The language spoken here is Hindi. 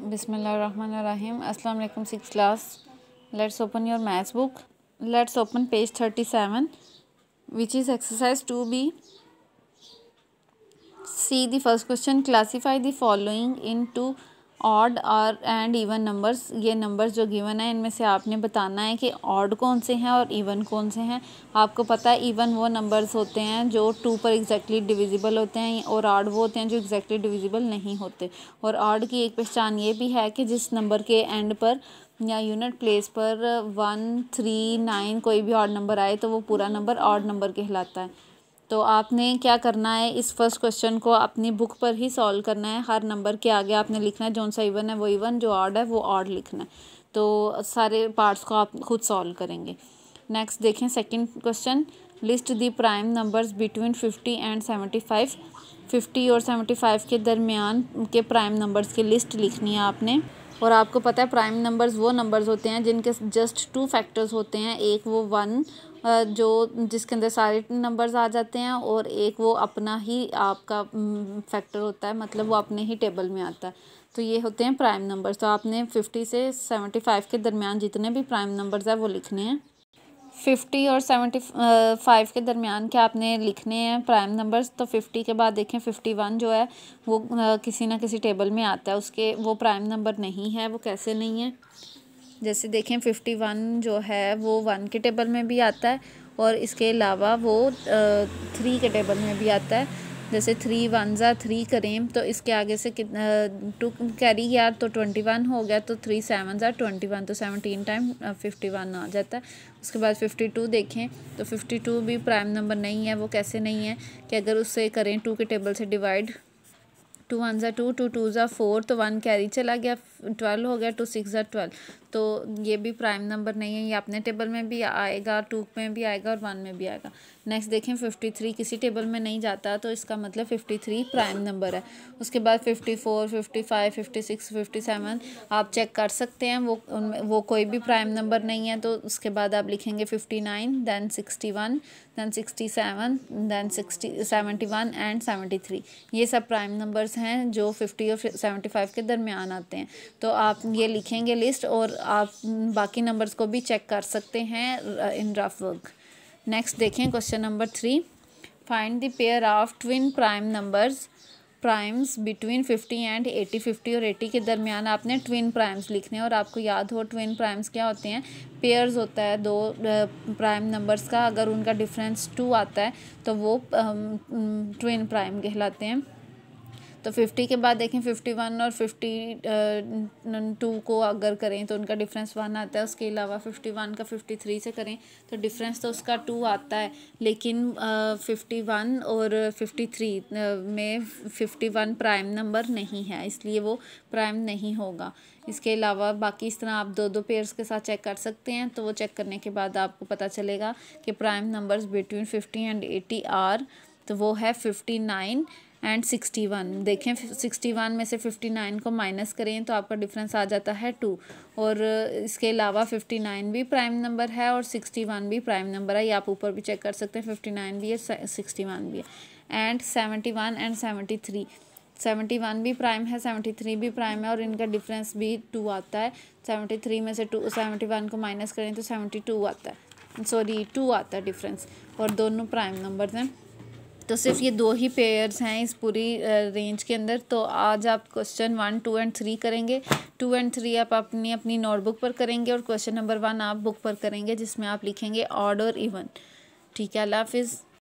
Bismillahirrahmanirrahim. Assalamu alaikum 6th class. Let's open your maths book. Let's open page 37, which is exercise 2b. See the first question. Classify the following into odd और एंड इवन नंबर्स. ये नंबर्स जो गिवन है इनमें से आपने बताना है कि ऑड कौन से हैं और इवन कौन से हैं. आपको पता है इवन वो नंबर्स होते हैं जो 2 पर एग्जैक्टली डिविजिबल होते हैं और ऑड वो होते हैं जो एग्जैक्टली डिविजिबल नहीं होते. और ऑड की एक पहचान ये भी है कि जिस नंबर के एंड पर या यूनिट प्लेस पर 1, 3, 9 कोई भी ऑड नंबर आए तो वो पूरा नंबर ऑड नंबर कहलाता है. तो आपने क्या करना है, इस फर्स्ट क्वेश्चन को अपनी बुक पर ही सॉल्व करना है. हर नंबर के आगे आपने लिखना है, जो सा इवन है वो इवन, जो ऑड है वो ऑड लिखना है. तो सारे पार्ट्स को आप खुद सॉल्व करेंगे. नेक्स्ट देखें second question. List the prime numbers between 50 and 75. 50 और 75 के दरमियान के प्राइम नंबर्स की लिस्ट लिखनी है आपने. और आपको पता है प्राइम नंबर्स वो नंबर्स होते हैं जिनके जस्ट 2 फैक्टर्स होते हैं. एक वो 1 जो जिसके अंदर सारे नंबर्स आ जाते हैं, और एक वो अपना ही आपका फैक्टर होता है, मतलब वो अपने ही टेबल में आता है. तो ये होते हैं प्राइम नंबर्स. तो आपने 50 से 75 के दरमियान जितने भी प्राइम नंबर्स हैं वो लिखने हैं. 50 और 75 के दरमियान क्या आपने लिखने हैं प्राइम नंबर्स. तो 50 के बाद देखें 51 जो है वो किसी ना किसी टेबल में आता है, उसके वो प्राइम नंबर नहीं है. वो कैसे नहीं है, जैसे देखें 51 जो है वो 1 के टेबल में भी आता है और इसके अलावा वो 3 के टेबल में भी आता है. जैसे 3 1 ज़ा 3 करें तो इसके आगे से कितना 2 कैरी किया तो 21 हो गया. तो 3 7 ज़ा 21, तो 17 टाइम 51 आ जाता है. उसके बाद 52 देखें तो 52 भी प्राइम नंबर नहीं है. वो कैसे नहीं है कि अगर उससे करें 2 के टेबल से डिवाइड, 2 1 ज़ा 2, 2 2 ज़ा 4, तो 1 कैरी चला गया, 12 हो गया, 2 6 ज़ा 12. तो ये भी प्राइम नंबर नहीं है. ये अपने टेबल में भी आएगा, 2 में भी आएगा और 1 में भी आएगा. नेक्स्ट देखें 53 किसी टेबल में नहीं जाता, तो इसका मतलब 53 प्राइम नंबर है. उसके बाद 54 55 56 57 आप चेक कर सकते हैं, वो कोई भी प्राइम नंबर नहीं है. तो उसके बाद आप लिखेंगे 59, दैन 61, दैन 67, दैन 71 एंड 73. ये सब प्राइम नंबर्स हैं जो 50 और 75 के दरमियान आते हैं. तो आप ये लिखेंगे लिस्ट, और आप बाकी नंबर्स को भी चेक कर सकते हैं इन रफ वर्क. नेक्स्ट देखें question number 3. Find the pair of twin prime numbers primes between 50 and 80. 50 और 80 के दरमियान आपने ट्विन प्राइम्स लिखने हैं. और आपको याद हो ट्विन प्राइम्स क्या होते हैं, पेयर्स होता है दो प्राइम नंबर्स का. अगर उनका डिफरेंस 2 आता है तो वो ट्विन प्राइम कहलाते हैं. तो 50 के बाद देखें 51 और 52 को अगर करें तो उनका डिफरेंस 1 आता है. उसके अलावा 51 का 53 से करें तो डिफरेंस तो उसका 2 आता है, लेकिन 51 और 53 में 51 प्राइम नंबर नहीं है, इसलिए वो प्राइम नहीं होगा. इसके अलावा बाकी इस तरह आप 2 पेयर्स के साथ चेक कर सकते हैं. तो वो चेक करने के बाद आपको पता चलेगा कि prime numbers between 50 and 80 are, तो वो है 59 एंड 61. देखें 61 में से 59 को माइनस करें तो आपका डिफरेंस आ जाता है 2. और इसके अलावा 59 भी प्राइम नंबर है और 61 भी प्राइम नंबर है. ये आप ऊपर भी चेक कर सकते हैं, 59 भी है 61 भी है. And 71 and 73. 71 भी प्राइम है, 73 भी प्राइम है, और इनका डिफरेंस भी 2 आता है. 73 में से 71 को माइनस करें तो 72 आता है, सॉरी 2 आता है डिफरेंस, और दोनों प्राइम नंबर्स हैं. तो सिर्फ ये 2 ही पेयर्स हैं इस पूरी रेंज के अंदर. तो आज आप क्वेश्चन 1 2 एंड 3 करेंगे. 2 एंड 3 आप अपनी नोटबुक पर करेंगे, और क्वेश्चन नंबर 1 आप बुक पर करेंगे, जिसमें आप लिखेंगे ऑड और इवन. ठीक है, अल्लाह हाफिज़.